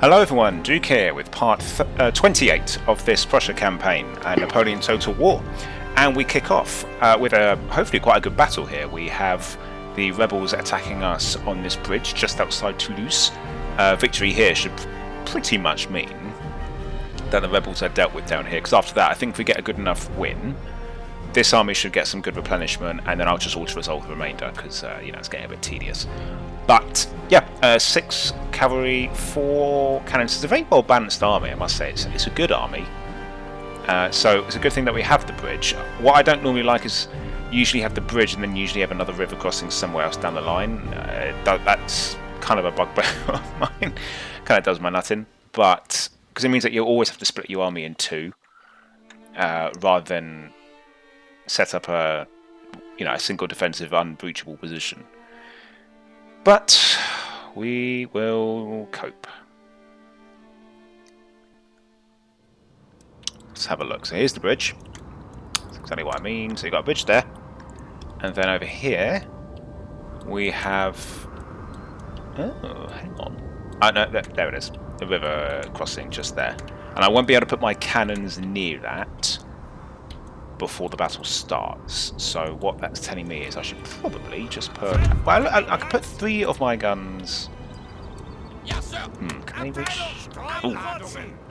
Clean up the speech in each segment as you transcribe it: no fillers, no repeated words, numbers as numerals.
Hello everyone, Duke here with part 28 of this Prussia campaign, Napoleon Total War. And we kick off with hopefully quite a good battle here. We have the rebels attacking us on this bridge just outside Toulouse. Victory here should pretty much mean that the rebels are dealt with down here, because after that I think if we get a good enough win, this army should get some good replenishment, and then I'll just auto-resolve the remainder, because it's getting a bit tedious. But yeah, 6 cavalry, 4 cannons. It's a very well balanced army, I must say. It's a good army. So it's a good thing that we have the bridge. What I don't normally like is usually have the bridge and then usually have another river crossing somewhere else down the line. That's kind of a bugbear of mine. Kind of does my nut in, but because it means that you always have to split your army in 2, rather than set up a single defensive unbreachable position. But we will cope. Let's have a look. So here's the bridge. That's exactly what I mean. So you've got a bridge there. And then over here we have... Oh, hang on. Oh, no, there it is. The river crossing just there. And I won't be able to put my cannons near that before the battle starts. So what that's telling me is I should probably just put... Well, I could put 3 of my guns... can they reach? Ooh.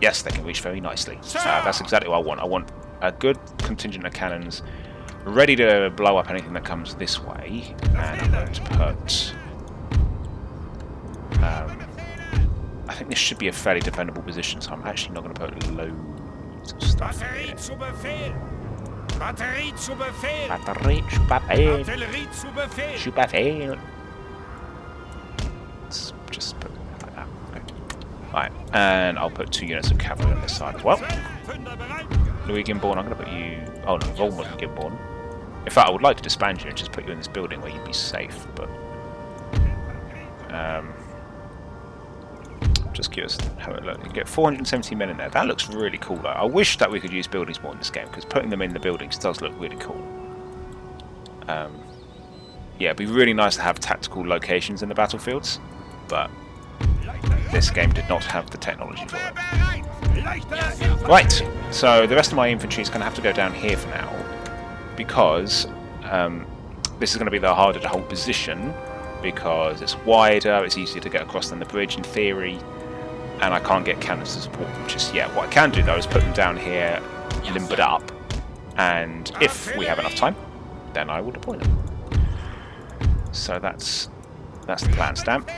Yes, they can reach very nicely. That's exactly what I want. I want a good contingent of cannons ready to blow up anything that comes this way. And I'm going to put... I think this should be a fairly defendable position, so I'm actually not going to put loads of stuff here. Batterie zu Befehl! Batterie zu Befehl! Artillerie zu Befehl! Zu Befehl! Let's just put it like that. Okay. Right, and I'll put 2 units of cavalry on this side as well. Ludwig-Gimborn, I'm going to put you... Oh no, Wallmoden-Gimborn. In fact, I would like to disband you and just put you in this building where you'd be safe, but... just curious how it looks. You get 470 men in there. That looks really cool though. I wish that we could use buildings more in this game, because putting them in the buildings does look really cool. Yeah, it'd be really nice to have tactical locations in the battlefields, but this game did not have the technology for it. Right, so the rest of my infantry is going to have to go down here for now, because this is going to be the harder to hold position, because it's wider, it's easier to get across than the bridge in theory, and I can't get cannons to support them just yet. What I can do though is put them down here, limbered up, and if we have enough time, then I will deploy them. So that's the plan stamp.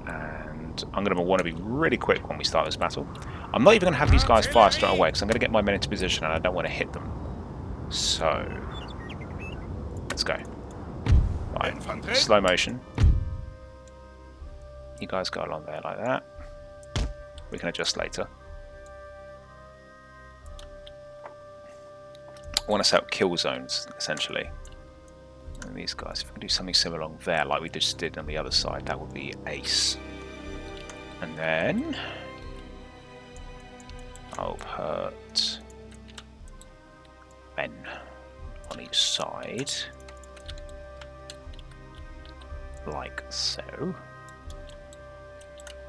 And I'm going to want to be really quick when we start this battle. I'm not even going to have these guys fire straight away, because I'm going to get my men into position and I don't want to hit them. So, let's go. Right, slow motion. You guys go along there like that. We can adjust later. I want to set up kill zones, essentially. And these guys, if we can do something similar along there, like we just did on the other side, that would be ace. And then I'll put men on each side, like so.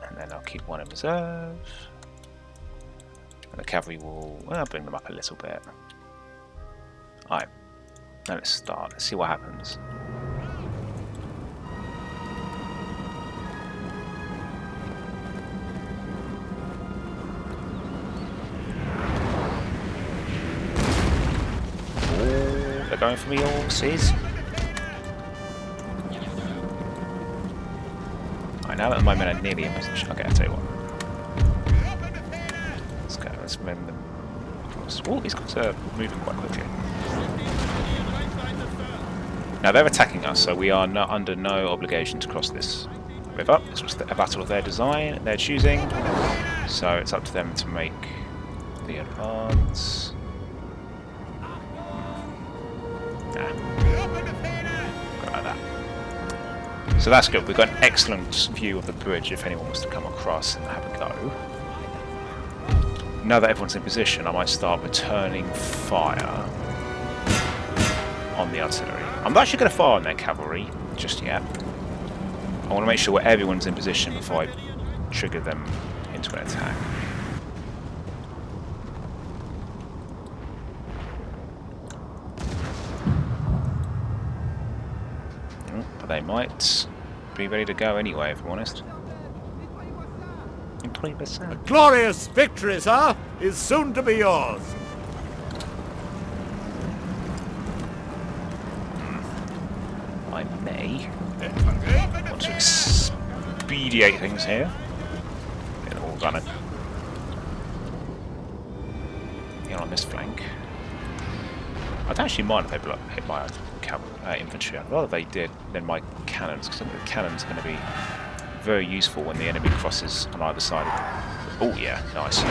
And then I'll keep 1 in reserve. And the cavalry will... Well, I'll bring them up a little bit. Alright, now let's start. Let's see what happens. Oh, they're going for me, horses. Now that my men are nearly in position, okay, I'll tell you what. Let's go, let's mend them across. Oh, these guys are moving quite quickly. Now they're attacking us, so we are under no obligation to cross this river. This was a battle of their design, their choosing, so it's up to them to make the advance. So that's good, we've got an excellent view of the bridge if anyone wants to come across and have a go. Now that everyone's in position, I might start returning fire on the artillery. I'm not actually going to fire on their cavalry just yet. I want to make sure everyone's in position before I trigger them into an attack. But they might be ready to go anyway, if I'm honest. In 20%. A glorious victory, sir, is soon to be yours. I may want to expedite things here. Get them all running. Get on this flank. I don't actually mind if they hit my infantry. I'd rather they did than my cannons, because I think the cannons are going to be very useful when the enemy crosses on either side of them. Oh yeah, nice.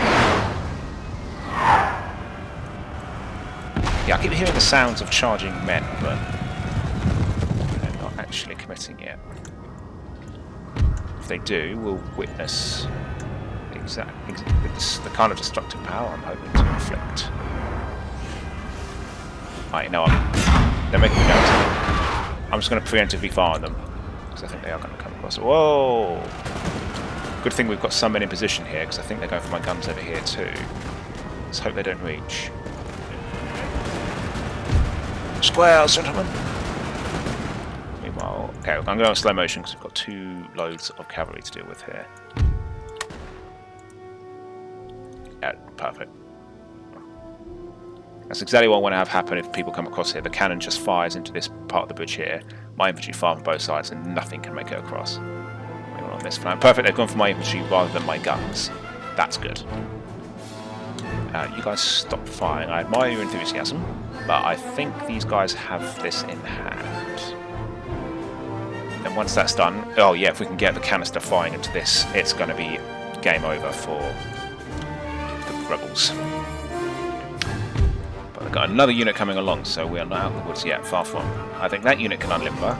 Yeah, I keep hearing the sounds of charging men, but they're not actually committing yet. If they do, we'll witness the kind of destructive power I'm hoping to inflict. Right, no, they're making me notice. I'm just going to preemptively fire on them, because I think they are going to come across. Whoa! Good thing we've got some men in position here, because I think they're going for my guns over here too. Let's hope they don't reach. Squares, gentlemen! Meanwhile, okay, I'm going to go in slow motion, because we've got 2 loads of cavalry to deal with here. Yeah, perfect. That's exactly what I want to have happen if people come across here. The cannon just fires into this part of the bridge here. My infantry fire from both sides and nothing can make it across. We're on this flank. Perfect, they've gone for my infantry rather than my guns. That's good. You guys stop firing. I admire your enthusiasm, but I think these guys have this in hand. And once that's done, oh yeah, if we can get the canister firing into this, it's going to be game over for the rebels. But we've got another unit coming along, so we are not out of the woods yet, far from. I think that unit can unlimber.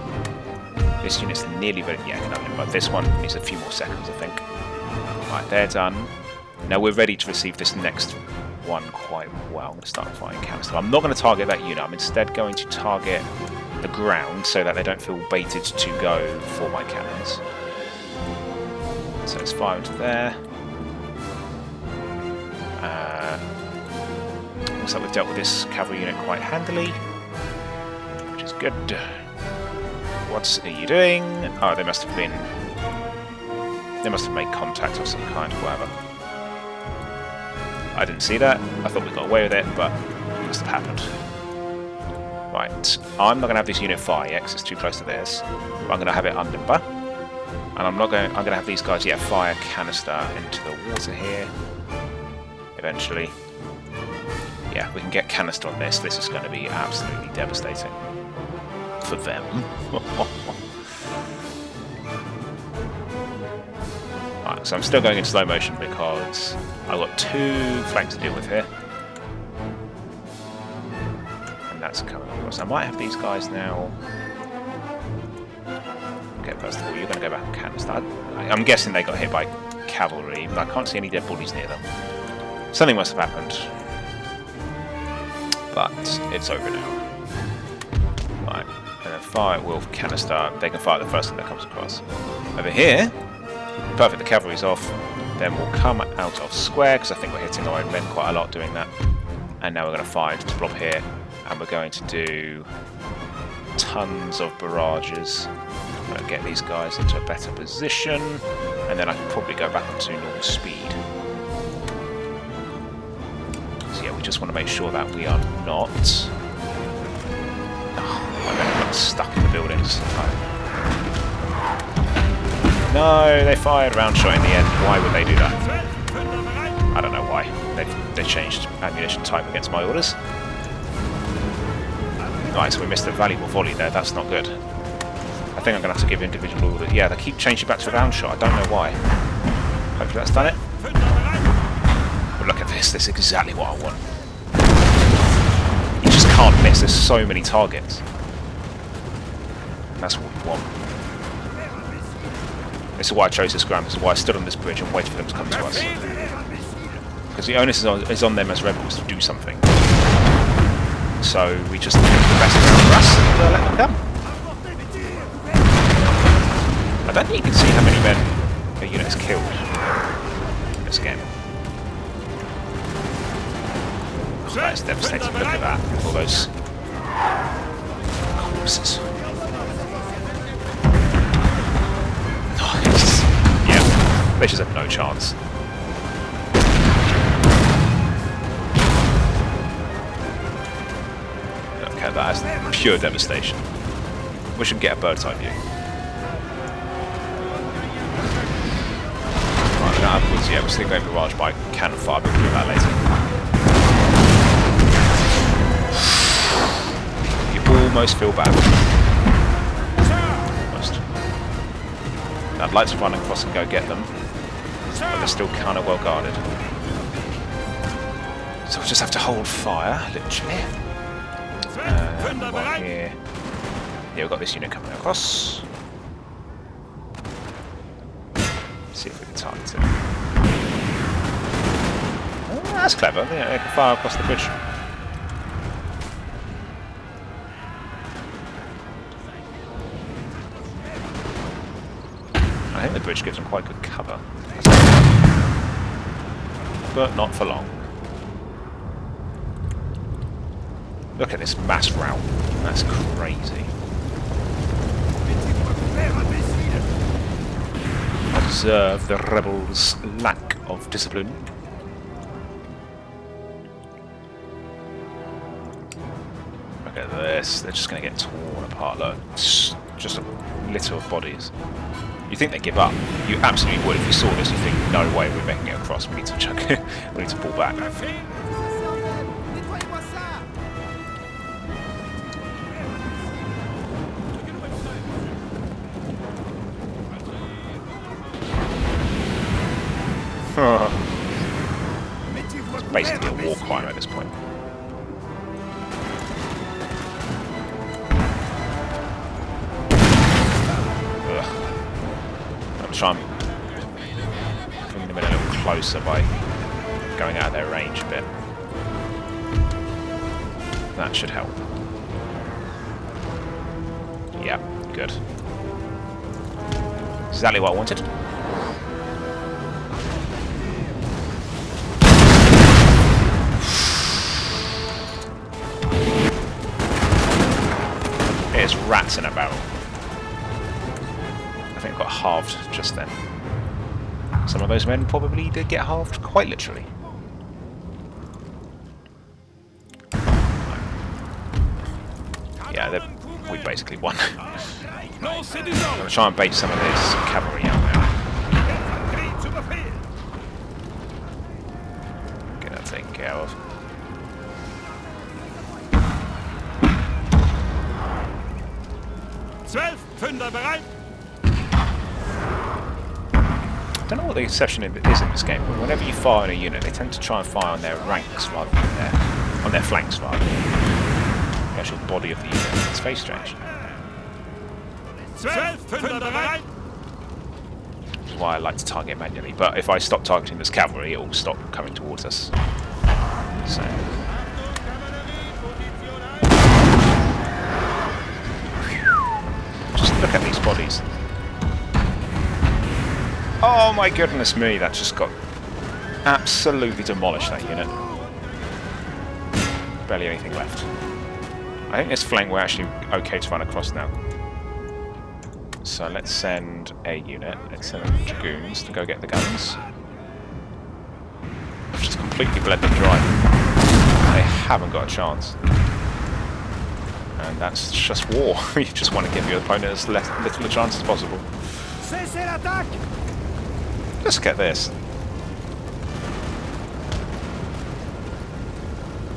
This unit's nearly ready, yeah, can unlimber. This one needs a few more seconds, I think. Right, they're done. Now we're ready to receive this next one quite well. I'm going to start firing canister. I'm not going to target that unit, I'm instead going to target the ground so that they don't feel baited to go for my cannons. So let's fire into there. Looks like we've dealt with this cavalry unit quite handily, which is good. What are you doing? Oh, they must have been... They must have made contact of some kind, whatever. I didn't see that. I thought we got away with it, but it must have happened. Right, I'm not going to have this unit fire yet, because it's too close to theirs. But I'm going to have it unlimber. And I'm going to have these guys, yeah, fire canister into the water here. Eventually. Yeah, we can get canister on this. This is going to be absolutely devastating. For them. Right, so I'm still going in slow motion because I've got 2 flanks to deal with here. And that's coming across. I might have these guys now. Okay, first of all, you're going to go back and canister. I'm guessing they got hit by cavalry, but I can't see any dead bodies near them. Something must have happened. But it's over now. Right, and then fire will canister. They can fire the first thing that comes across. Over here, perfect, the cavalry's off. Then we'll come out of square, because I think we're hitting our own men quite a lot doing that. And now we're going to fire into the blob here, and we're going to do tons of barrages. I'm going to get these guys into a better position, and then I can probably go back to normal speed. So yeah, we just want to make sure that we are not... Oh, my men got stuck in the buildings. No, they fired round shot in the end. Why would they do that? I don't know why. They changed ammunition type against my orders. Right, so we missed a valuable volley there. That's not good. I think I'm going to have to give individual orders. Yeah, they keep changing back to a round shot. I don't know why. Hopefully that's done it. But look at this. This is exactly what I want. You just can't miss. There's so many targets. And that's what we want. This is why I chose this ground. This is why I stood on this bridge and waited for them to come to us. Because the onus is on them as rebels to do something. So we just pick the best ground for us and let them come. I don't think you can see how many men a unit has killed. this game. Oh, that is devastating. Look at that. All those corpses. Nice. Yeah, they just have no chance. Okay, that is pure devastation. We should get a bird's eye view. Right, we're not upwards yet. We're still going barrage by cannon fire, but we'll do that later. You almost feel bad. Almost. I'd like to run across and go get them, but they're still kind of well guarded. So we'll just have to hold fire, literally. Right here. Yeah, we've got this unit coming across. Let's see if we can target it. Oh, that's clever. Yeah, they can fire across the bridge. I think the bridge gives them quite good cover. But not for long. Look at this mass rout. That's crazy. Observe the rebels' lack of discipline. Look at this. They're just going to get torn apart. Look, it's just a litter of bodies. You think they give up? You absolutely would. If you saw this, you think, no way, we're making it across. We need to chuck it. We need to pull back. It's basically a war crime at this point. Ugh. I'm trying to bring them in a little closer by going out of their range a bit. That should help. Yeah, good. Exactly what I wanted. It's rats in a barrel. I think I got halved just then. Some of those men probably did get halved quite literally. Yeah, we basically won. I'm going to try and bait some of this cavalry out now. Get that taken care of. I don't know what the exception is in this game, but whenever you fire in a unit, they tend to try and fire on their ranks rather than on their flanks rather than the actual body of the unit. It's very strange. Which is why I like to target manually, but if I stop targeting this cavalry, it will stop coming towards us. So. Just look at these bodies. Oh my goodness me, that just got absolutely demolished, that unit. Barely anything left. I think this flank we're actually okay to run across now. So let's send a unit, let's send dragoons to go get the guns. I've just completely bled them dry. They haven't got a chance. And that's just war. You just want to give your opponent as little a chance as possible. Let's get this.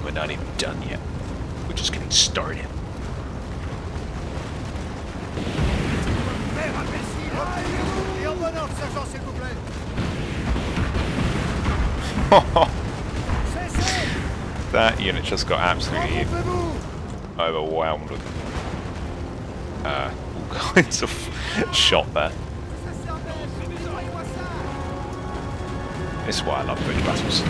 We're not even done yet. We're just getting started. That unit just got absolutely overwhelmed with all kinds of shot there. This is why I love bridge battles.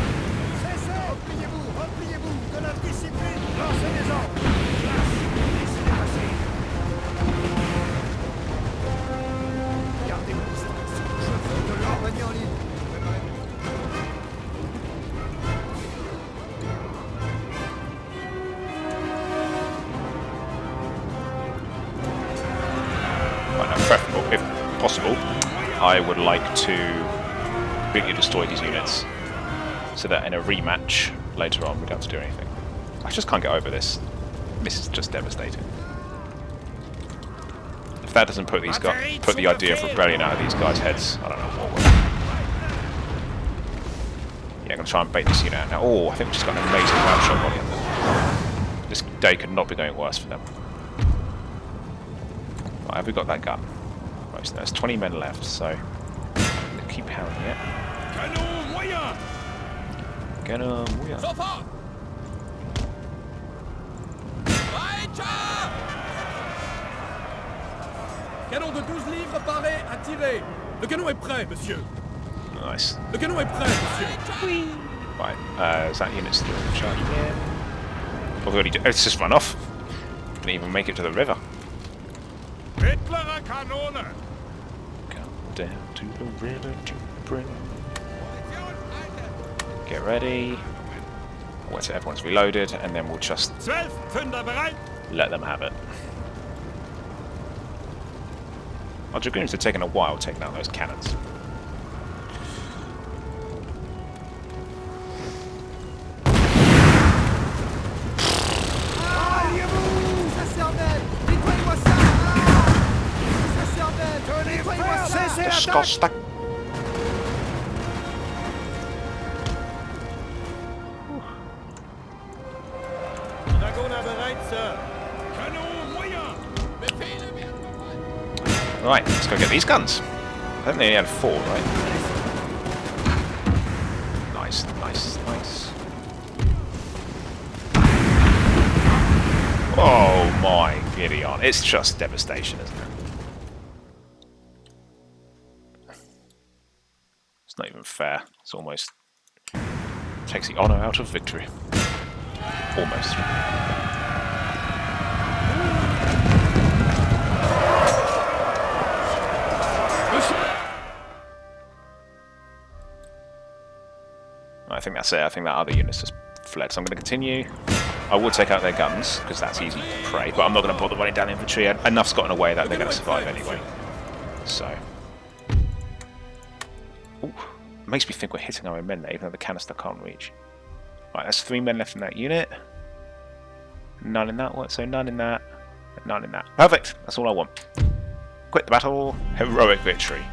possible, I would like to completely destroy these units so that in a rematch later on we don't have to do anything. I just can't get over this. This is just devastating. If that doesn't put the idea of rebellion out of these guys' heads, I don't know what will. Yeah, I'm going to try and bait this unit out now. Oh, I think we just got an amazing round shot volley on them. This day could not be going worse for them. Right, have we got that gun? Right, so there's 20 men left, so keep pounding it. Get 'em, we are. Canon de 12 livres paré à tirer. Le canon est prêt, monsieur. Nice. Le canon est prêt, monsieur. Right, is that unit still charging in? We've already it's just run off. Didn't even make it to the river. Mittlere Kanone. Come down to the river to bring. Get ready. Wait till everyone's reloaded, and then we'll just 12 Pfünder bereit. let them have it. Our dragoons are taking a while taking out those cannons. Disgusting. Dragoner bereit, Sir. Kanon, Feuer. Right, let's go get these guns. I think they only had 4, right? Nice, nice, nice. Oh my Gideon. It's just devastation, isn't it? It's not even fair. It's almost takes the honour out of victory. Almost. I think that's it. I think that other unit's just fled. So I'm going to continue. I will take out their guns, because that's easy to pray, but I'm not going to bother running down infantry. Enough's gotten away that they're going to survive anyway. So. Ooh, makes me think we're hitting our own men there, even though the canister can't reach. Right, there's 3 men left in that unit. None in that one, so none in that, and none in that. Perfect! That's all I want. Quit the battle. Heroic victory.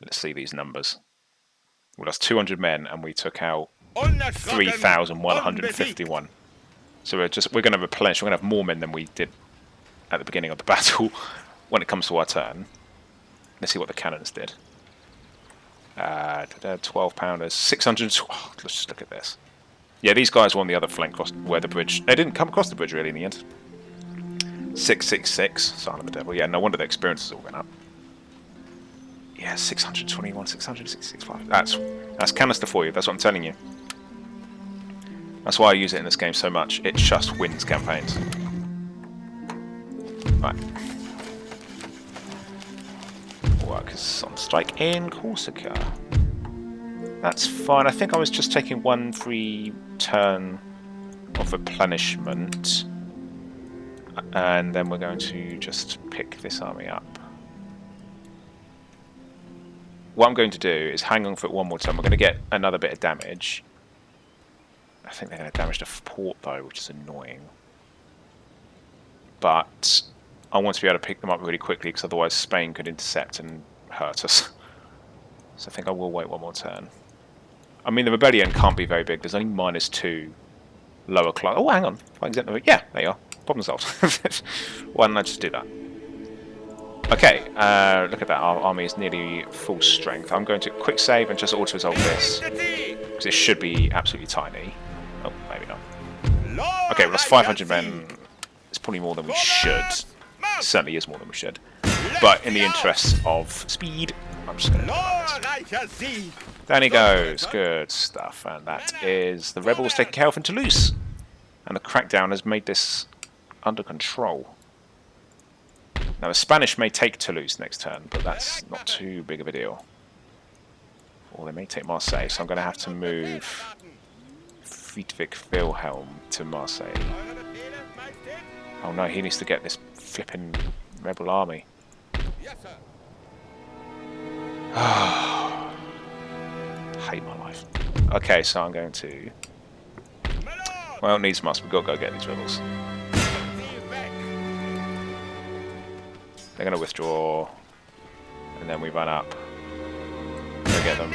Let's see these numbers. We lost 200 men and we took out 3,151. So we're going to replenish. We're going to have more men than we did at the beginning of the battle when it comes to our turn. Let's see what the cannons did. 12 pounders, 600. Oh, let's just look at this. Yeah, these guys were on the other flank where the bridge. They didn't come across the bridge really in the end. 666, son of a devil. Yeah, no wonder the experiences all went up. Yeah, 621, 665. That's canister for you. That's what I'm telling you. That's why I use it in this game so much. It just wins campaigns. Right. Workers on strike in Corsica. That's fine. I think I was just taking 1 free turn of replenishment. And then we're going to just pick this army up. What I'm going to do is hang on for it one more time. We're going to get another bit of damage. I think they're going to damage the port though, which is annoying. But I want to be able to pick them up really quickly because otherwise Spain could intercept and hurt us. So I think I will wait one more turn. I mean, the rebellion can't be very big. There's only -2 lower class. Oh, hang on. If I can get them. Yeah, there you are. Problem solved. Why don't I just do that? Okay, look at that. Our army is nearly full strength. I'm going to quick save and just auto-resolve this. Because it should be absolutely tiny. Oh, maybe not. Okay, we lost 500 men. It's probably more than we should. It certainly is more than we should. But in the interests of speed, I'm just going to do this. Down he goes. Good stuff. And that is the rebels taking care of in Toulouse. And the crackdown has made this under control. Now the Spanish may take Toulouse next turn, but that's not too big of a deal. Or they may take Marseille, so I'm going to have to move Friedrich Wilhelm to Marseille. Oh no, he needs to get this flipping rebel army. Yes, sir. Hate my life. Okay, so I'm going to... Well, it needs must. We've got to go get these rebels. They're going to withdraw. And then we run up. Go get them.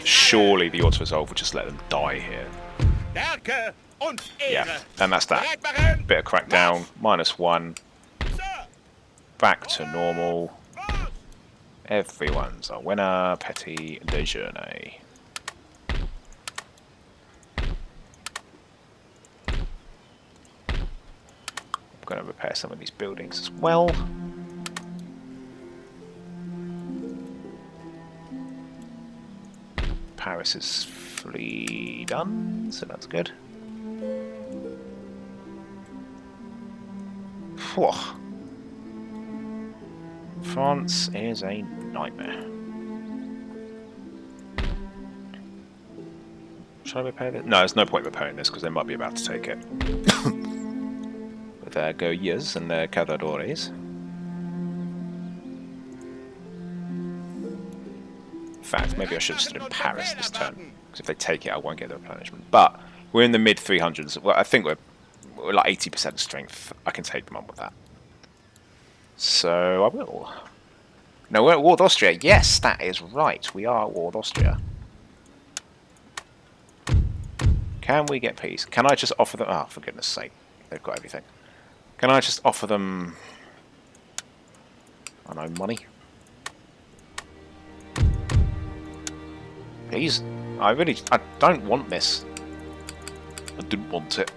Surely the auto-resolve will just let them die here. Yeah, and that's that. Bit of crackdown. -1. Back to normal. Everyone's a winner. Petit déjeuner. I'm going to repair some of these buildings as well. Paris is fully done, so that's good. Whew. France is a nightmare. Should I repair this? No, there's no point repairing this because they might be about to take it. With their Goyas and their Cavadores. In fact, maybe I should have stood in Paris this turn, because if they take it, I won't get the replenishment. But we're in the mid 300s. Well, I think we're like 80% strength. I can take them on with that. So I will. No, we're at war with Austria. Yes, that is right. We are at war with Austria. Can we get peace? Can I just offer them... Oh, for goodness sake. They've got everything. Can I just offer them... I don't know, money? Please? I don't want this. I didn't want it.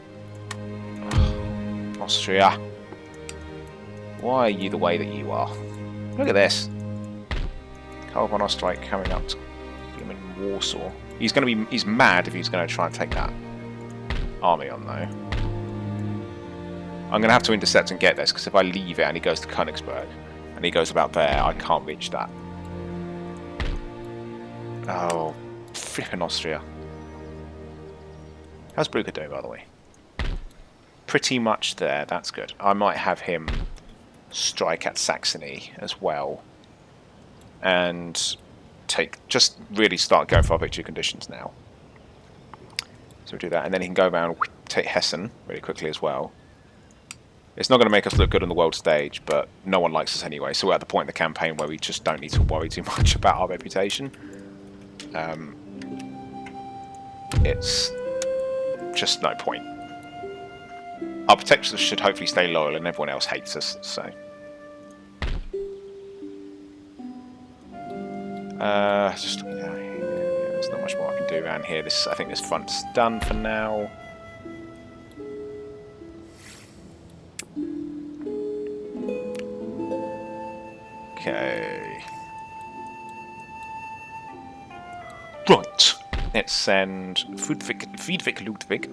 Ugh. Austria. Why are you the way that you are? Look at this. Karl von Oesterreich coming up to him in Warsaw. He's mad if he's gonna try and take that army on though. I'm gonna have to intercept and get this because if I leave it and he goes to Königsberg and he goes about there, I can't reach that. Oh, flipping Austria. How's Brugge doing, by the way? Pretty much there. That's good. I might have him strike at Saxony as well, and just really start going for our victory conditions now. So we'll do that, and then he can go around take Hessen really quickly as well. It's not going to make us look good on the world stage, but no one likes us anyway, so we're at the point in the campaign where we just don't need to worry too much about our reputation. It's just no point. Our protectors should hopefully stay loyal and everyone else hates us, so... just looking down here, there's not much more I can do around here. I think this front's done for now. Okay. Right. Let's send Friedrich Ludwig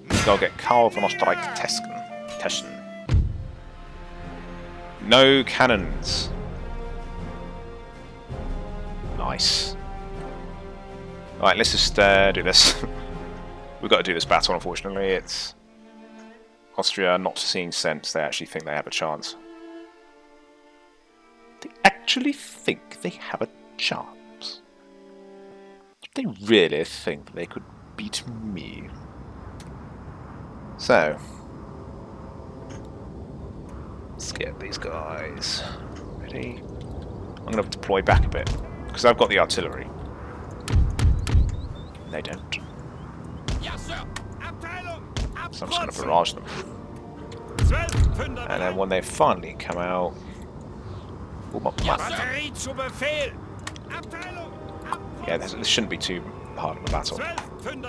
to go get Karl von Oesterreich Teschen. No cannons. Nice. Alright, let's just do this. We've got to do this battle, unfortunately. It's Austria not seeing sense. They actually think they have a chance. They actually think they have a chance. They really think they could beat me. So, let's get these guys ready. I'm going to deploy back a bit, because I've got the artillery. They don't. So I'm just going to barrage them. And then when they finally come out... Yeah, this shouldn't be too hard of a battle.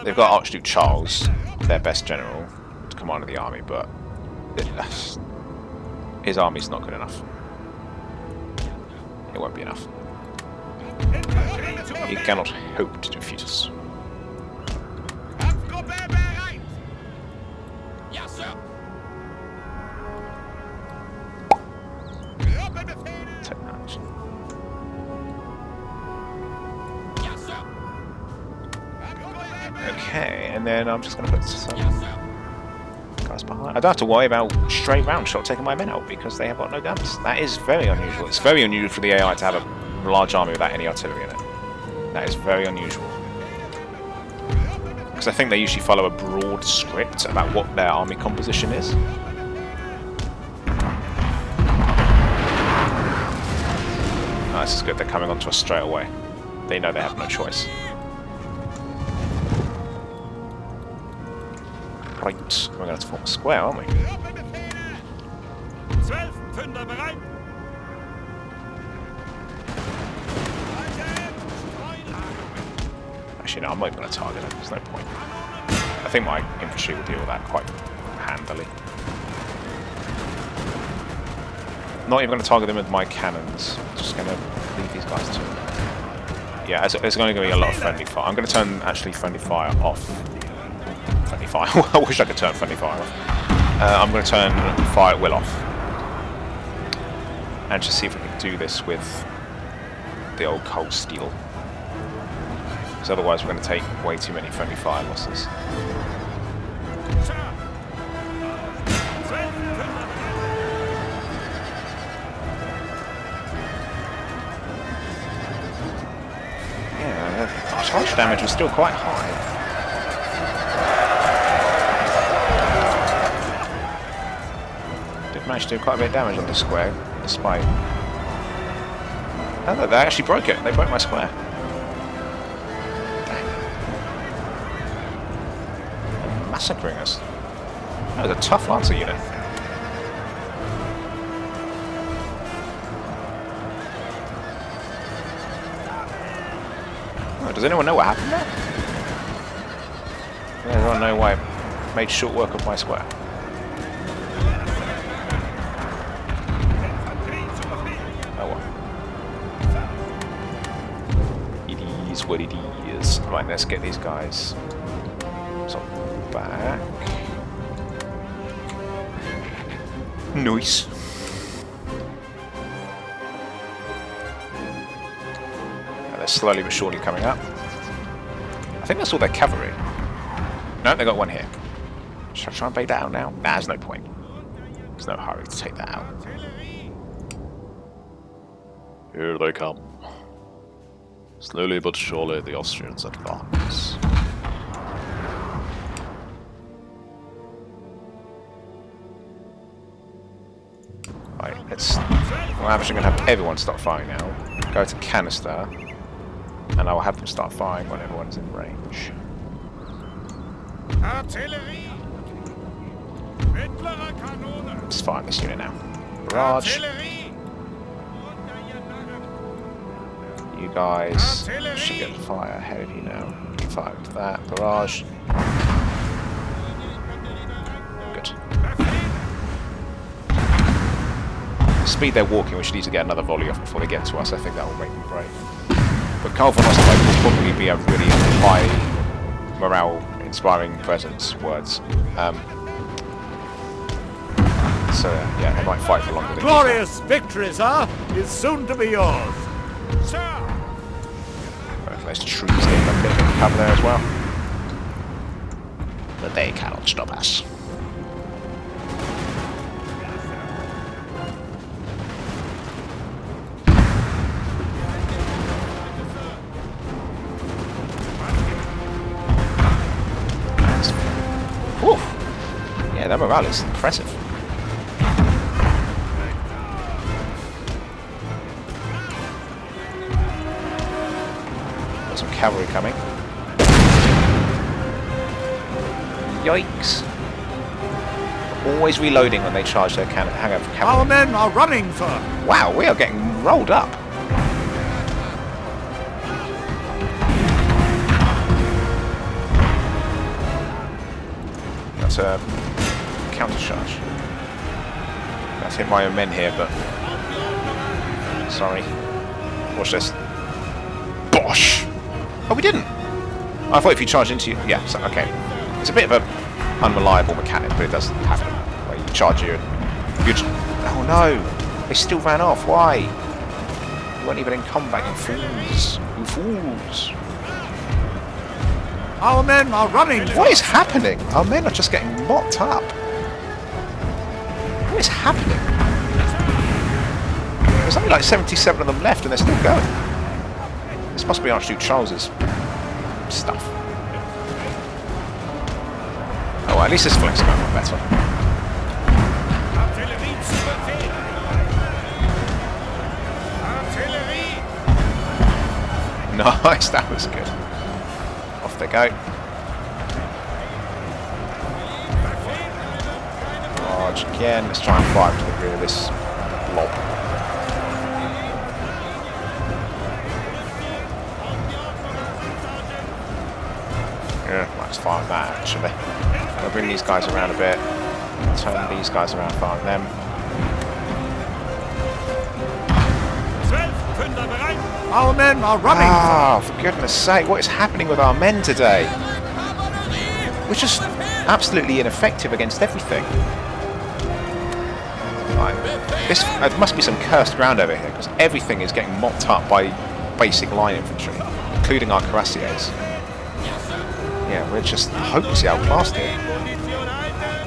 They've got Archduke Charles, their best general, to command the army, but his army's not good enough. It won't be enough. He cannot hope to defeat us. Take that action. Okay, and then I'm just going to put some guys behind. I don't have to worry about stray round shot taking my men out because they have got no guns. That is very unusual. It's very unusual for the AI to have a large army without any artillery in it. That is very unusual. Because I think they usually follow a broad script about what their army composition is. Oh, this is good. They're coming onto us straight away. They know they have no choice. Right, we're going to have to form a square, aren't we? Actually, no, I'm not even going to target it. There's no point. I think my infantry will deal with that quite handily. Not even going to target them with my cannons. Just going to leave these guys to it. Yeah, there's only going to be a lot of friendly fire. I'm going to turn actually friendly fire off. Friendly fire. I wish I could turn friendly fire off. I'm going to turn fire at will off. And just see if we can do this with the old cold steel. Because otherwise we're going to take way too many friendly fire losses. Yeah, the charge damage was still quite high. Did manage to do quite a bit of damage on the square, despite... Oh no, they actually broke it. They broke my square. Massacring us. That was a tough Lancer unit. Oh, does anyone know what happened there? Does anyone know why I made short work of my square? Oh well. It is what it is. Right, let's get these guys. So back. Nice. And they're slowly but surely coming up. I think that's all their cavalry. No, they got one here. Should I try and bait that out now? Nah, there's no point. There's no hurry to take that out. Here they come. Slowly but surely the Austrians advance. Right, we're actually going to have everyone start firing now. Go to canister, and I will have them start firing when everyone's in range. Let's fire this unit now. Barrage. You guys should get the fire ahead of you now. Fire to that. Barrage. Good. The speed they're walking, we should need to get another volley off before they get to us. I think that will make them brave. But Karl von Osterberg will probably be a really high morale-inspiring presence. Words. So yeah, they might fight for longer. Glorious victory, sir, is soon to be yours. Those troops getting a bit of cover there as well. But they cannot stop us. Whew. Yeah, that morale is impressive. Got some cavalry coming. Yikes. Always reloading when they charge their cavalry. Our men are running, sir. Wow, we are getting rolled up. That's a counter charge. That's hit my own men here, but sorry. Watch this. Bosh! Oh, we didn't. I thought if you charge into you, yeah. So, okay. It's a bit of a unreliable mechanic, but it does happen. Where you charge you, and you. Oh no! They still ran off. Why? You weren't even in combat, you fools! You fools! Our men are running. What is happening? Our men are just getting mopped up. What is happening? There's only like 77 of them left and they're still going. This must be Archduke Charles's stuff. Oh, well, at least this flank's going a lot better. Nice, that was good. Off they go. Large again. Let's try and fire to the rear of this blob. Yeah, might just fire that actually. I'll bring these guys around a bit. Turn these guys around, firing them. Our men are running. Ah, for goodness sake, what is happening with our men today? We're just absolutely ineffective against everything. Right. There must be some cursed ground over here, because everything is getting mopped up by basic line infantry, including our cuirassiers. Yeah, we're just hopelessly outclassed here.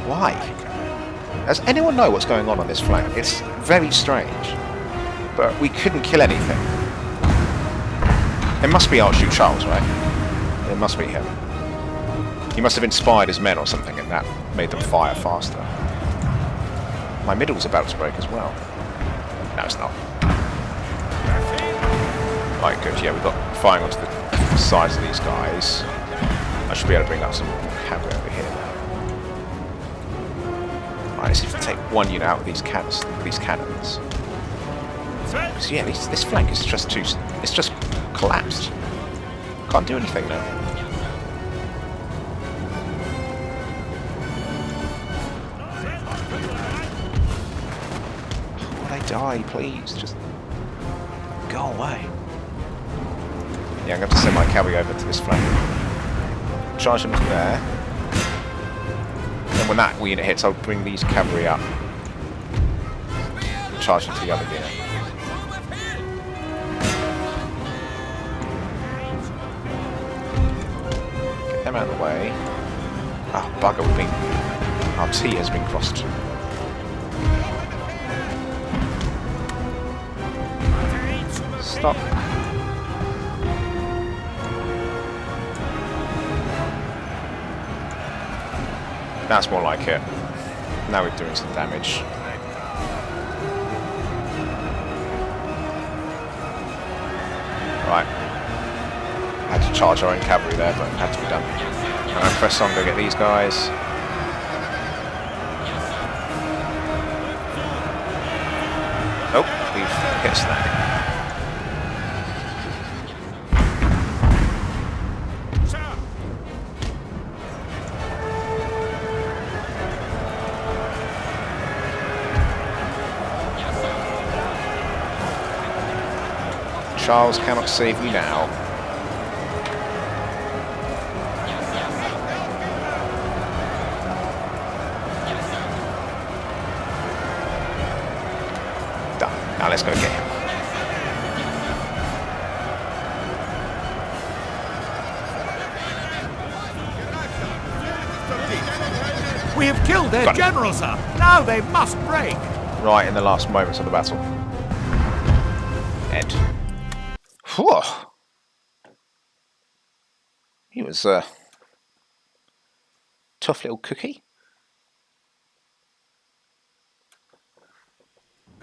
Why? Does anyone know what's going on this flank? It's very strange. But we couldn't kill anything. It must be Archduke Charles, right? It must be him. He must have inspired his men or something, and that made them fire faster. My middle's about to break as well. No, it's not. Right, good. Yeah, we've got firing onto the sides of these guys. I should be able to bring up some cavalry over here now. Right, let's see if we can take one unit out with these cannons. Because yeah, this flank is just too. It's just collapsed. Can't do anything now. Oh, they die, please. Just go away. Yeah, I'm going to have to send my cavalry over to this flank. Charge them to there. And when that unit hits, I'll bring these cavalry up. Charge them to the other unit. Get them out of the way. Oh, bugger, our T has been crossed. Stop. That's more like it. Now we're doing some damage. Right. I had to charge our own cavalry there, but it had to be done. And I press on, go get these guys. Oh, we've get snapped. Charles cannot save me now. Done. Now let's go get him. We have killed their general, sir. Now they must break. Right in the last moments of the battle. Ed. Whew. He was a tough little cookie.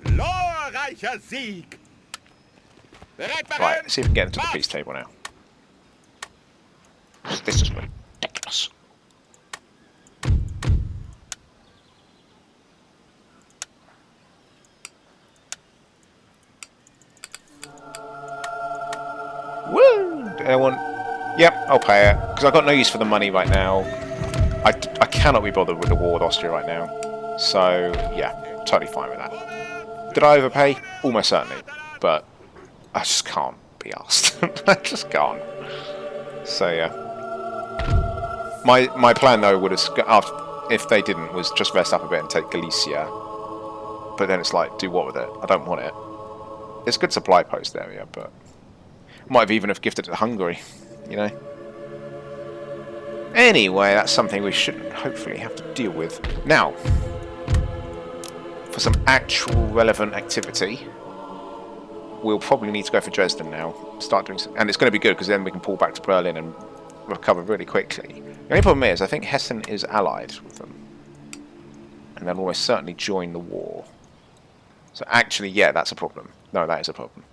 Glorreicher Sieg! Right, let's see if we can get into the peace table now. This is ridiculous. Woo! Anyone? Yep, I'll pay it. Because I've got no use for the money right now. I cannot be bothered with the war with Austria right now. So, yeah, totally fine with that. Did I overpay? Almost certainly. But I just can't be asked. I just can't. So, yeah. My plan, though, would have, after, if they didn't, was just rest up a bit and take Galicia. But then it's like, do what with it? I don't want it. It's a good supply post area, but... Might have even have gifted it to Hungary, you know. Anyway, that's something we shouldn't hopefully have to deal with. Now, for some actual relevant activity, we'll probably need to go for Dresden now. Start doing some, and it's going to be good because then we can pull back to Berlin and recover really quickly. The only problem is, I think Hessen is allied with them, and they'll almost certainly join the war. So actually, yeah, that's a problem. No, that is a problem.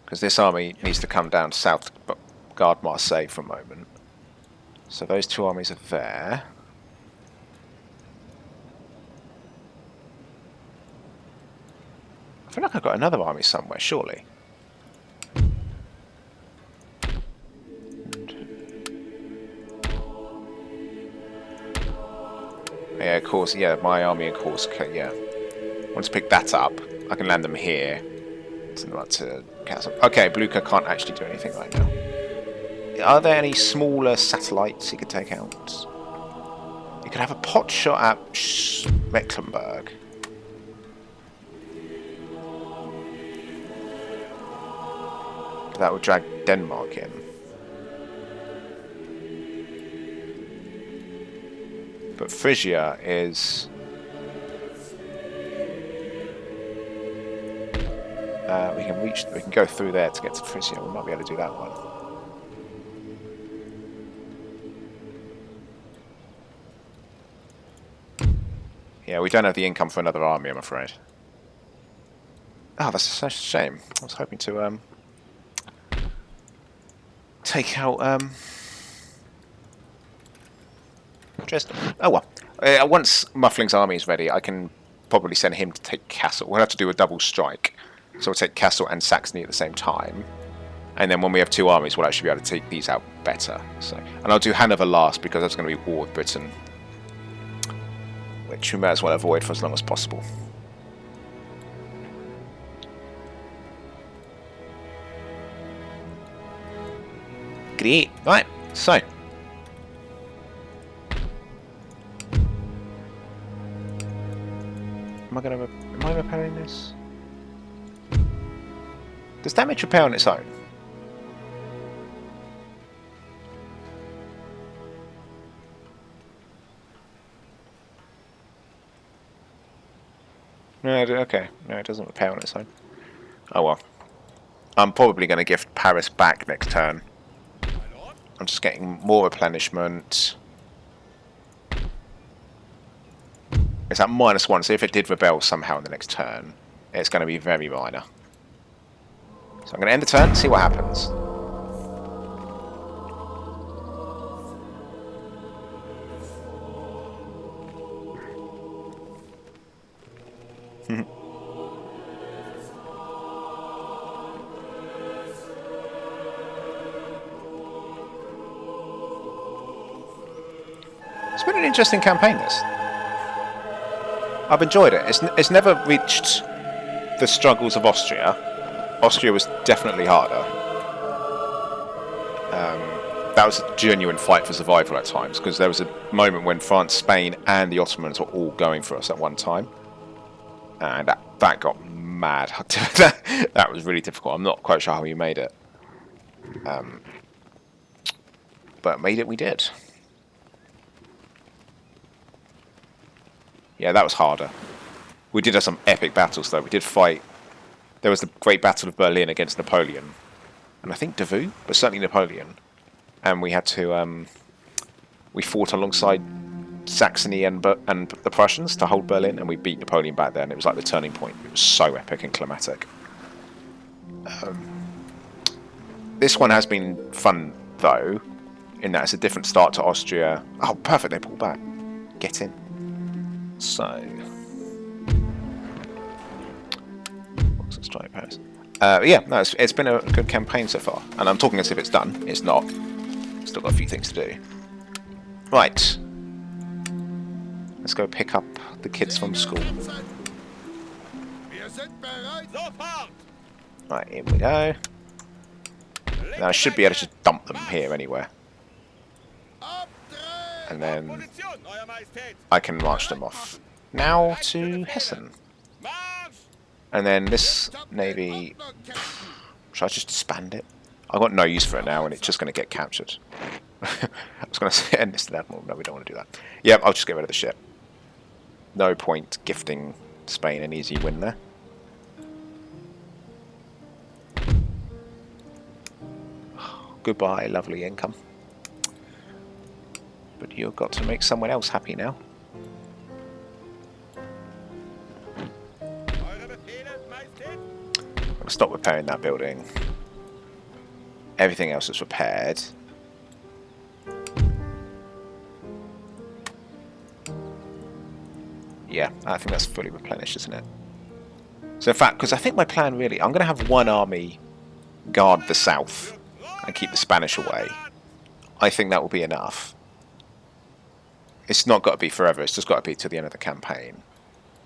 Because this army needs to come down south to guard Marseille for a moment. So those two armies are there. I feel like I've got another army somewhere, surely. Yeah, of course, yeah, my army in Corsica, yeah. Once I pick that up, I can land them here. Send them up to Castle. Okay, Blucher can't actually do anything right now. Are there any smaller satellites he could take out? He could have a pot shot at Mecklenburg. That would drag Denmark in. But Frisia is... we can go through there to get to Frisia. We might be able to do that one. Yeah, we don't have the income for another army, I'm afraid. Oh, that's such a shame. I was hoping to take out Dresden. Oh well. Once Muffling's army is ready, I can probably send him to take Kassel. We'll have to do a double strike. So we'll take Kassel and Saxony at the same time. And then when we have two armies, we'll actually be able to take these out better. So, and I'll do Hanover last because that's going to be war with Britain, which we may as well avoid for as long as possible. Great. Right, so. Am I repairing this? Does damage repair on its own? No, okay. No, it doesn't repair on its own. Oh well. I'm probably going to gift Paris back next turn. I'm just getting more replenishment. It's at -1, so if it did rebel somehow in the next turn, it's going to be very minor. So I'm going to end the turn and see what happens. It's been an interesting campaign, this. I've enjoyed it. It's never reached the struggles of Austria. Austria was definitely harder. That was a genuine fight for survival at times, because there was a moment when France, Spain and the Ottomans were all going for us at one time. And that got mad. That was really difficult. I'm not quite sure how we made it. But made it we did. Yeah, that was harder. We did have some epic battles, though. We did fight. There was the Great Battle of Berlin against Napoleon. And I think Davout, but certainly Napoleon. And we had to... we fought alongside Saxony and the Prussians to hold Berlin, and we beat Napoleon back there, and it was like the turning point. It was so epic and climatic. This one has been fun, though, in that it's a different start to Austria. Oh, perfect, they pull back. Get in. So... what's the strike pass? Yeah, no, it's been a good campaign so far. And I'm talking as if it's done. It's not. Still got a few things to do. Right. Let's go pick up the kids from school. Right, here we go. Now I should be able to just dump them here anywhere. And then I can march them off. Now to Hessen. And then this navy... should I just disband it? I've got no use for it now and it's just going to get captured. I was going to say enlisted admiral. No, we don't want to do that. Yep, I'll just get rid of the ship. No point gifting Spain an easy win there. Goodbye, lovely income. But you've got to make someone else happy now. I'm going to stop repairing that building. Everything else is repaired. Yeah, I think that's fully replenished, isn't it? So in fact, because I think my plan really, I'm going to have one army guard the south and keep the Spanish away. I think that will be enough. It's not got to be forever, it's just got to be to the end of the campaign.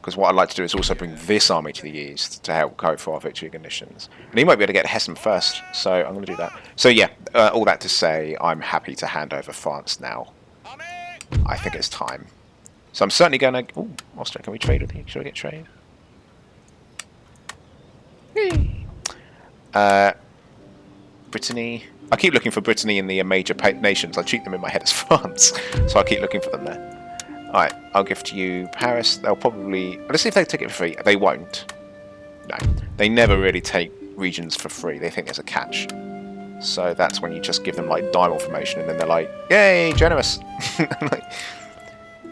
Because what I'd like to do is also bring this army to the east to help go for our victory conditions. And he might be able to get Hessen first, so I'm going to do that. So yeah, all that to say, I'm happy to hand over France now. I think it's time. So I'm certainly going to... Ooh, Austria, can we trade with you? Should I get trade? Brittany... I keep looking for Brittany in the major nations. I treat them in my head as France. So I keep looking for them there. Alright, I'll gift you Paris. They'll probably... Let's see if they take it for free. They won't. No. They never really take regions for free. They think there's a catch. So that's when you just give them like diamond formation and then they're like, yay, generous.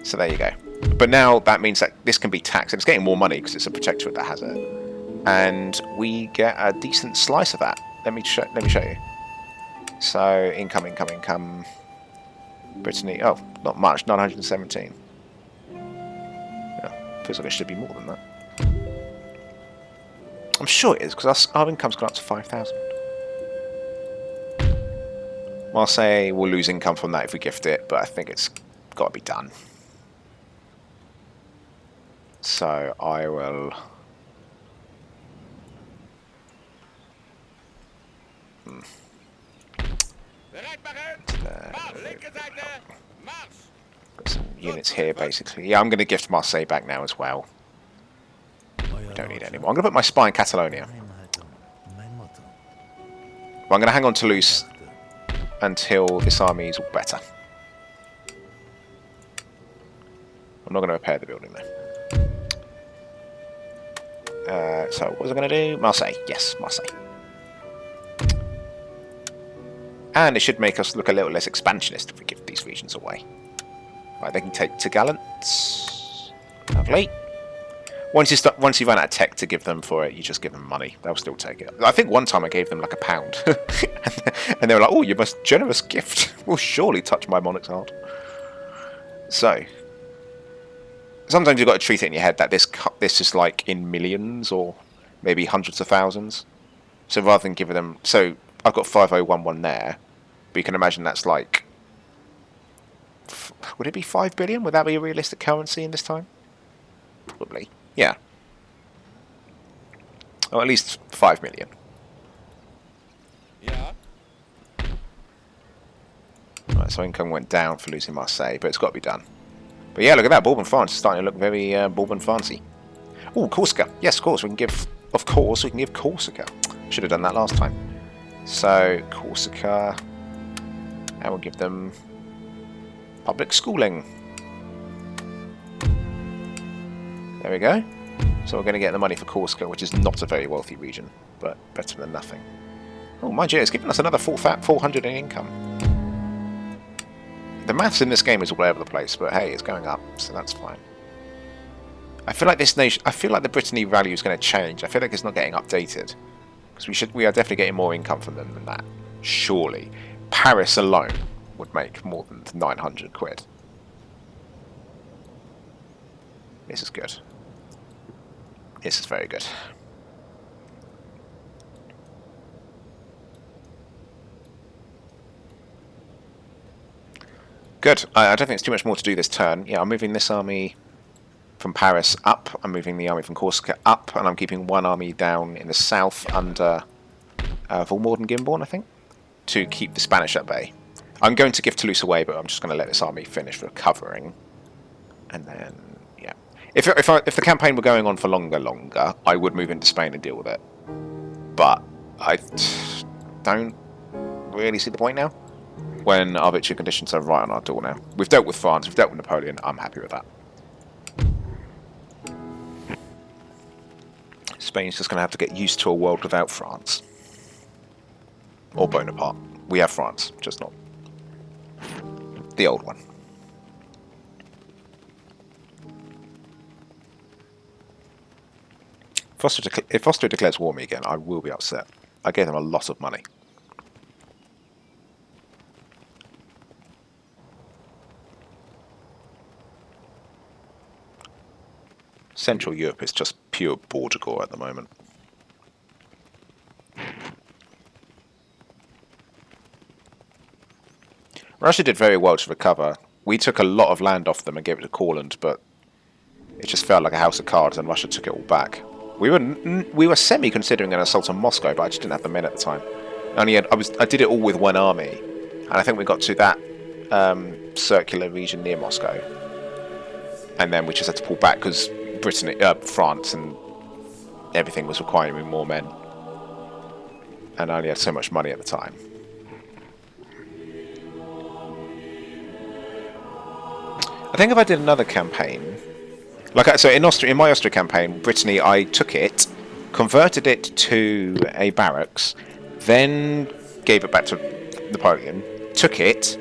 So there you go. But now that means that this can be taxed. And it's getting more money because it's a protectorate that has it. And we get a decent slice of that. Let me show you. So income. Brittany. Oh, not much. 917. Yeah, feels like it should be more than that. I'm sure it is because our income's gone up to 5,000. Marseille will lose income from that if we gift it, but I think it's got to be done. So I will... Got some units here, basically. Yeah, I'm going to gift Marseille back now as well. We don't need any more. I'm going to put my spy in Catalonia. But I'm going to hang on to Toulouse until this army is all better. I'm not going to repair the building though. So what was I going to do? Marseille. Yes, Marseille. And it should make us look a little less expansionist if we give these regions away. Right, they can take Gallant. Lovely. Once you run out of tech to give them for it, you just give them money. They'll still take it. I think one time I gave them like £1. And they were like, oh, your most generous gift will surely touch my monarch's heart. So, sometimes you've got to treat it in your head that this is like in millions or maybe hundreds of thousands. So rather than giving them... So, I've got 5011 there. But you can imagine that's like... Would it be 5 billion? Would that be a realistic currency in this time? Probably. Yeah. Or at least 5 million. Yeah. Right, so income went down for losing Marseille, but it's got to be done. But yeah, look at that. Bourbon France is starting to look very Bourbon Fancy. Oh, Corsica. Yes, of course. We can give Corsica. Should have done that last time. So, Corsica. And we'll give them public schooling. There we go. So we're going to get the money for Corsica, which is not a very wealthy region, but better than nothing. Oh, mind you, it's giving us another 400 in income. The maths in this game is all over the place, but hey, it's going up, so that's fine. I feel like this nation, I feel like the Brittany value is going to change. I feel like it's not getting updated. Because we are definitely getting more income from them than that. Surely. Paris alone would make more than 900 quid. This is good. This is very good. Good. I don't think it's too much more to do this turn. Yeah, I'm moving this army from Paris up. I'm moving the army from Corsica up, and I'm keeping one army down in the south under Wallmoden-Gimborn, I think, to keep the Spanish at bay. I'm going to give Toulouse away, but I'm just going to let this army finish recovering, and then yeah. If the campaign were going on for longer, I would move into Spain and deal with it. But I don't really see the point now. when our victory conditions are right on our door now. We've dealt with France, we've dealt with Napoleon, I'm happy with that. Spain's just going to have to get used to a world without France. Or Bonaparte. We have France, just not the old one. If Austria declares war on me again, I will be upset. I gave them a lot of money. Central Europe is just pure border gore at the moment. Russia did very well to recover. We took a lot of land off them and gave it to Courland, but it just felt like a house of cards, and Russia took it all back. We were semi-considering an assault on Moscow, but I just didn't have the men at the time. I did it all with one army, and I think we got to that circular region near Moscow, and then we just had to pull back because France and everything was requiring more men, and I only had so much money at the time. I think if I did another campaign, in my Austria campaign, Brittany, I took it, converted it to a barracks, then gave it back to Napoleon, took it,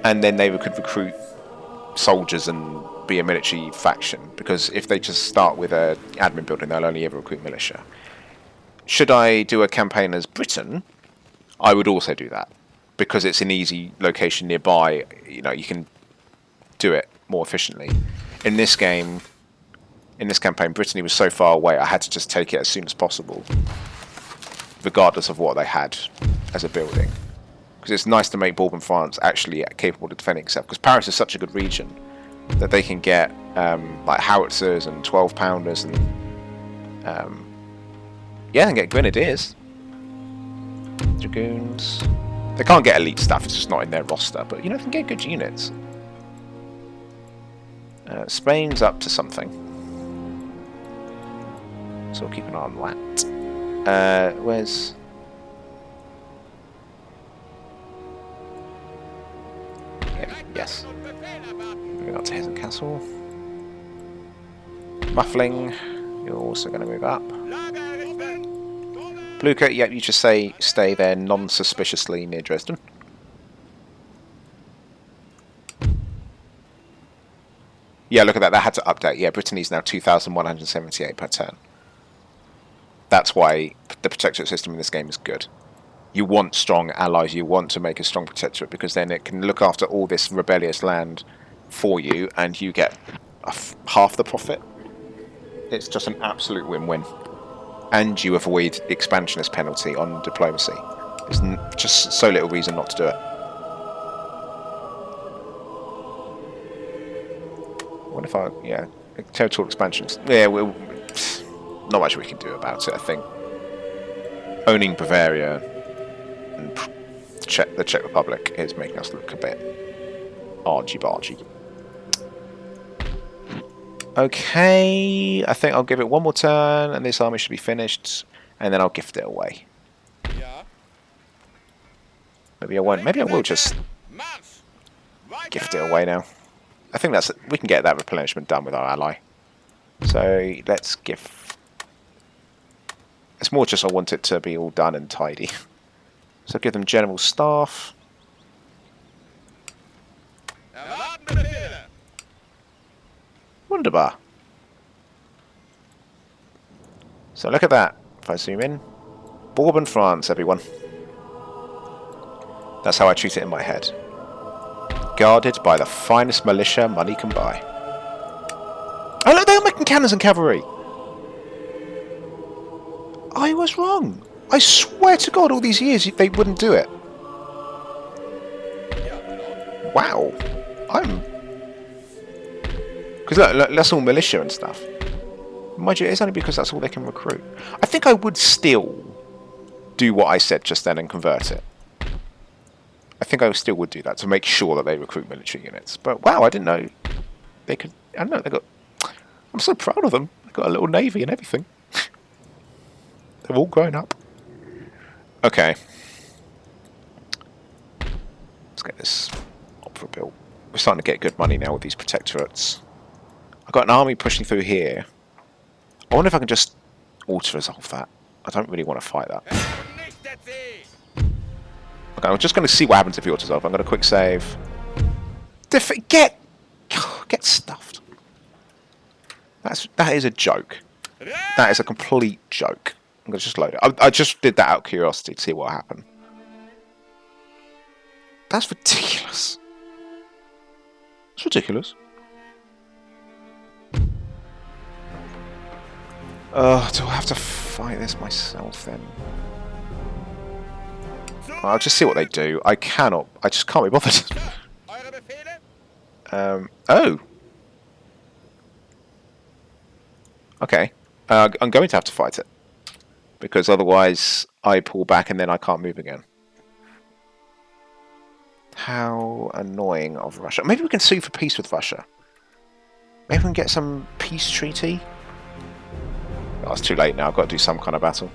and then they could recruit soldiers and be a military faction, because if they just start with an admin building, they'll only ever recruit militia. Should I do a campaign as Britain, I would also do that, because it's an easy location nearby. You know, you can do it more efficiently. In this campaign, Brittany was so far away, I had to just take it as soon as possible, regardless of what they had as a building. Because it's nice to make Bourbon France actually capable of defending itself, because Paris is such a good region that they can get like howitzers and 12-pounders and yeah, they can get grenadiers, dragoons. They can't get elite stuff, it's just not in their roster, but you know, they can get good units. Spain's up to something, so we'll keep an eye on that. Where's... Yes. Moving on to Hessen Castle. Muffling, you're also going to move up. Blucher, yep, you just stay there non-suspiciously near Dresden. Yeah, look at that, that had to update. Yeah, Brittany's now 2,178 per turn. That's why the protectorate system in this game is good. You want strong allies, you want to make a strong protectorate, because then it can look after all this rebellious land for you, and you get half the profit. It's just an absolute win-win. And you avoid the expansionist penalty on diplomacy. There's just so little reason not to do it. What if yeah, territorial expansions. Yeah, not much we can do about it, I think. Owning Bavaria and the Czech Republic is making us look a bit argy-bargy. Okay, I think I'll give it one more turn, and this army should be finished, and then I'll gift it away. Maybe I won't. Maybe I will just gift it away now. I think we can get that replenishment done with our ally. So let's give. It's more just I want it to be all done and tidy. So give them general staff. Wunderbar. So look at that. If I zoom in, Bourbon France, everyone. That's how I treat it in my head. Guarded by the finest militia money can buy. Oh look, they're making cannons and cavalry. I was wrong. I swear to God, all these years they wouldn't do it. Wow. Because look, that's all militia and stuff. Mind you, it's only because that's all they can recruit. I think I would still do what I said just then and convert it. I think I still would do that to make sure that they recruit military units. But wow, I didn't know they could. I don't know. They got. I'm so proud of them. They got a little navy and everything. They've all grown up. Okay. Let's get this opera built. We're starting to get good money now with these protectorates. I've got an army pushing through here. I wonder if I can just auto-resolve that. I don't really want to fight that. Okay, I'm just going to see what happens if you auto-resolve. I'm going to quick save. Get stuffed. That is a joke. That is a complete joke. I'm going to just load it. I just did that out of curiosity to see what happened. That's ridiculous. It's ridiculous. Do I have to fight this myself then? I'll just see what they do. I just can't be bothered. Oh. Okay. I'm going to have to fight it. Because otherwise I pull back and then I can't move again. How annoying of Russia. Maybe we can sue for peace with Russia. Maybe we can get some peace treaty. Oh, it's too late now. I've got to do some kind of battle.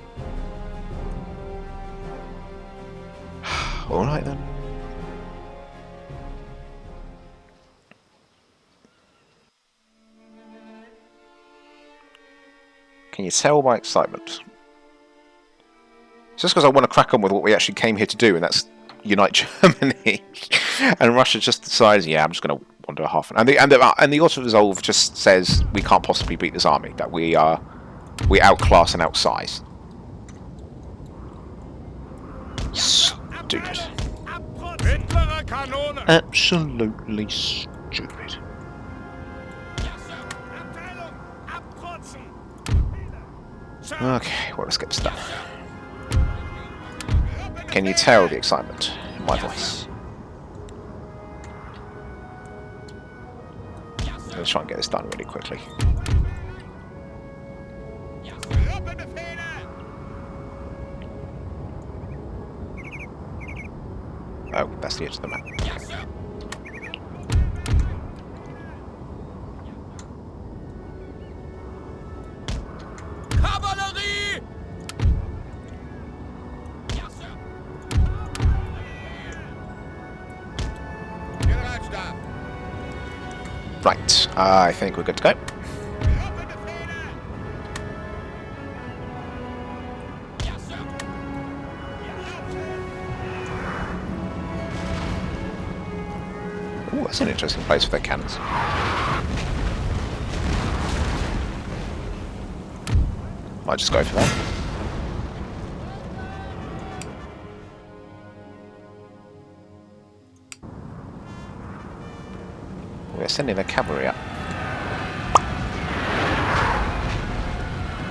Alright then. Can you tell my excitement? It's just because I want to crack on with what we actually came here to do, and that's unite Germany. And Russia just decides, yeah, I'm just going to wander half an... And the auto-resolve just says we can't possibly beat this army, that we outclass and outsize. Stupid. Absolutely stupid. Okay, well, let's get this done. Can you tell the excitement in my voice? Let's try and get this done really quickly. Oh, that's the edge of the map. Right, I think we're good to go. Ooh, that's an interesting place for their cannons. Might just go for that. We're sending the cavalry up.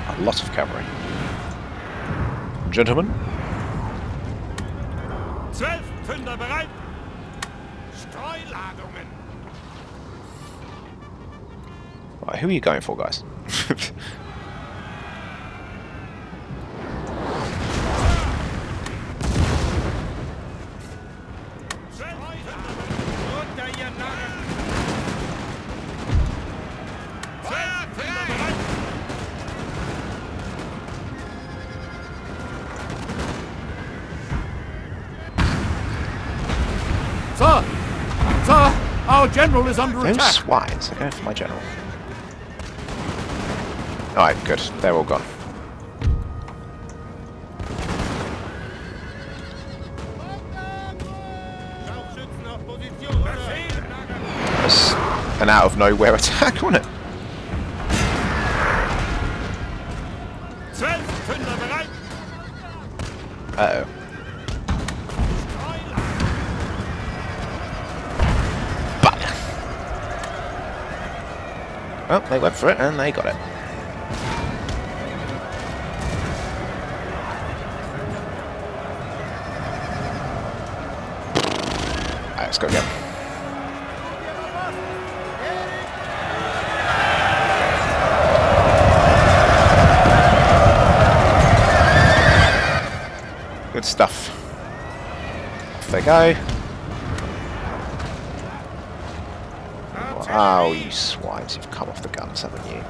A lot of cavalry. Gentlemen. 12 Pfünder bereit. Streuladungen. Right, who are you going for, guys? Sir, our general is under Those attack. swines are going for my general. Alright, good. They're all gone. That's an out of nowhere attack, wasn't it? Uh-oh. Well, they went for it and they got it. Right, let's go again. Good stuff. Off they go. Oh, you swines, you've come off the guns, haven't you?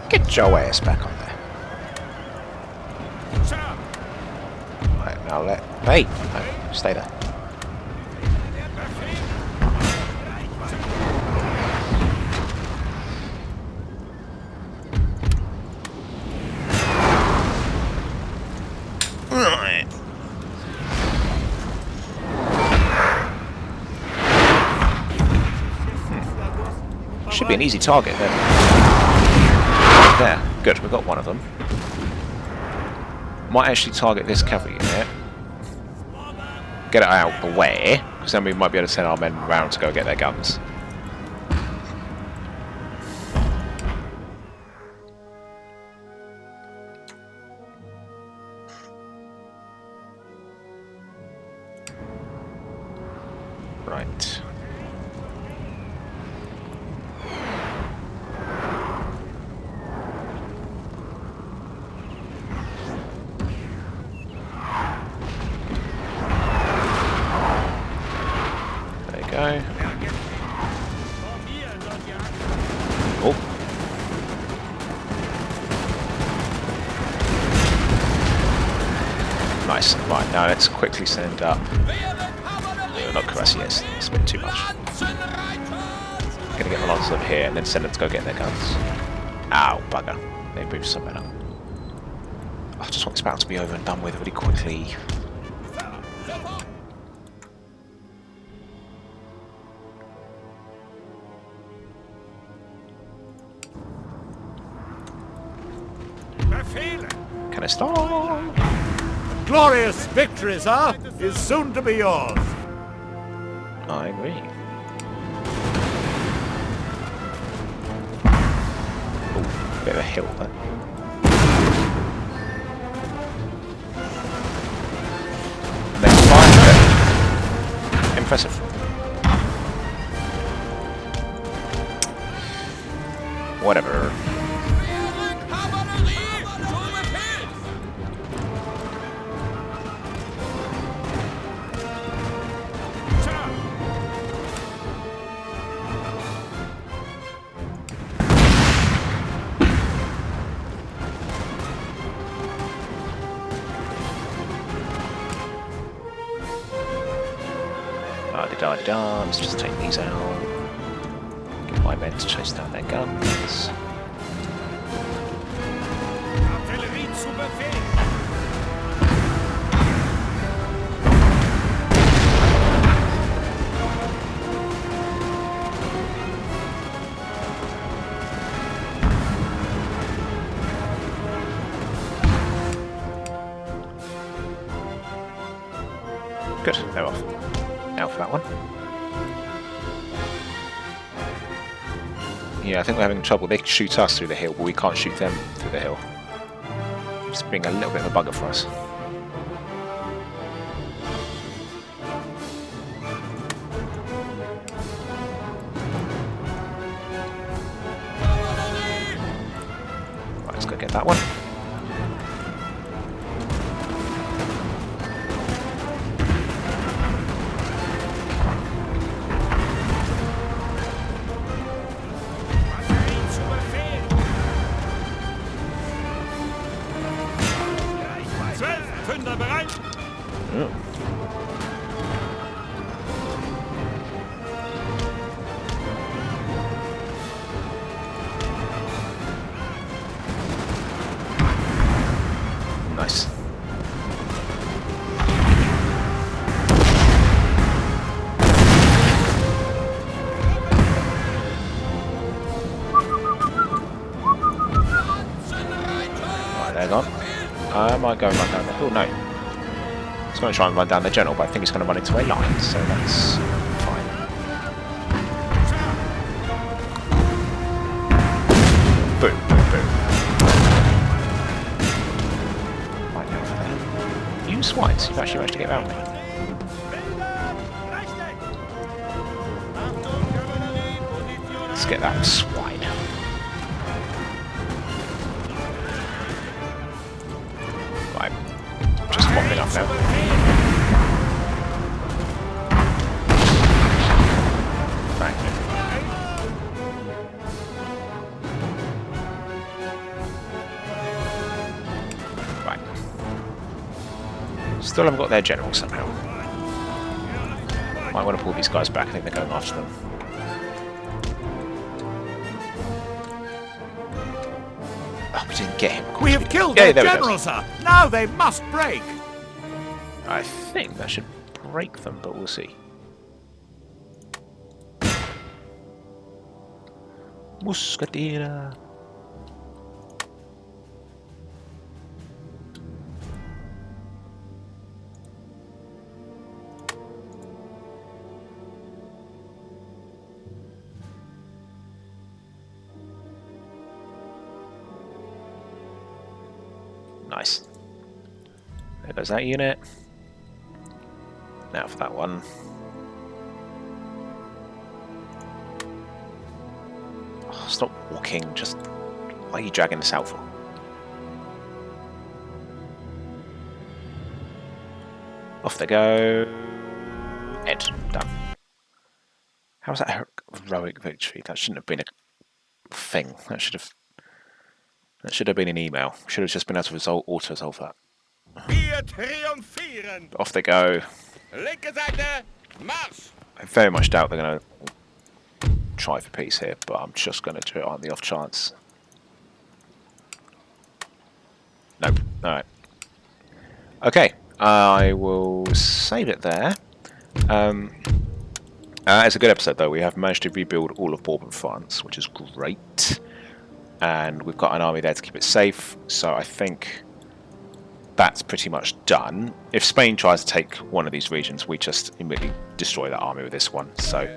Get your ass back on there. I'll let... Hey! No, stay there. Right. Should be an easy target then. There. Good, we've got one of them. Might actually target this cavalry unit. Get it out the way, because then we might be able to send our men around to go get their guns. Right. Go. Oh. Nice. Right, now let's quickly send up... No, not Cuirassiers. It's a bit too much. Gonna get the lancers up here and then send them to go get their guns. Ow, bugger. They moved somewhere up. I just want this battle to be over and done with really quickly. Can I stop? Glorious victory, sir, is soon to be yours. I agree. Ooh, bit of a hill there. They fired it. Impressive. Whatever. Let's just take these out. Get my men to chase down their guns. Good, they're off. Now for that one. Yeah, I think we're having trouble. They can shoot us through the hill, but we can't shoot them through the hill. It's being a little bit of a bugger for us. Right, let's go get that one. Nice. Right, they're gone. Am I going right down the hill? No. It's going to try and run down the general, but I think it's going to run into a line, so that's fine. Boom, boom, boom. Right now for that. You swines, you've actually managed to get around me. Let's get that swine. Right. Just mopping up now. Right. Right. Still haven't got their general somehow. Might want to pull these guys back. I think they're going after them. Oh, we didn't get him. We have killed their general, sir. Now they must break. I think that should break them, but we'll see. Muscadina. Nice. There goes that unit. Now for that one. Oh, stop walking, just... Why are you dragging this out for? Off they go. End. Done. How was that a heroic victory? That shouldn't have been a thing. That should have been an email. Should have just been able to auto-resolve that. Off they go. I very much doubt they're going to try for peace here, but I'm just going to do it on the off chance. Nope. Alright. Okay. I will save it there. It's a good episode though. We have managed to rebuild all of Bourbon France, which is great. And we've got an army there to keep it safe, so I think that's pretty much done. If Spain tries to take one of these regions, we just immediately destroy that army with this one. So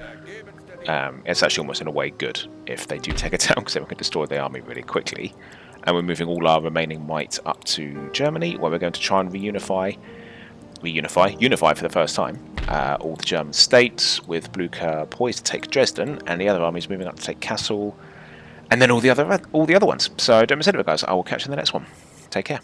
it's actually almost in a way good if they do take it down, because then we can destroy the army really quickly. And we're moving all our remaining might up to Germany, where we're going to try and unify for the first time all the German states, with Blucher poised to take Dresden, and the other armies moving up to take Kassel, and then all the other ones. So don't miss it, guys. I will catch you in the next one. Take care.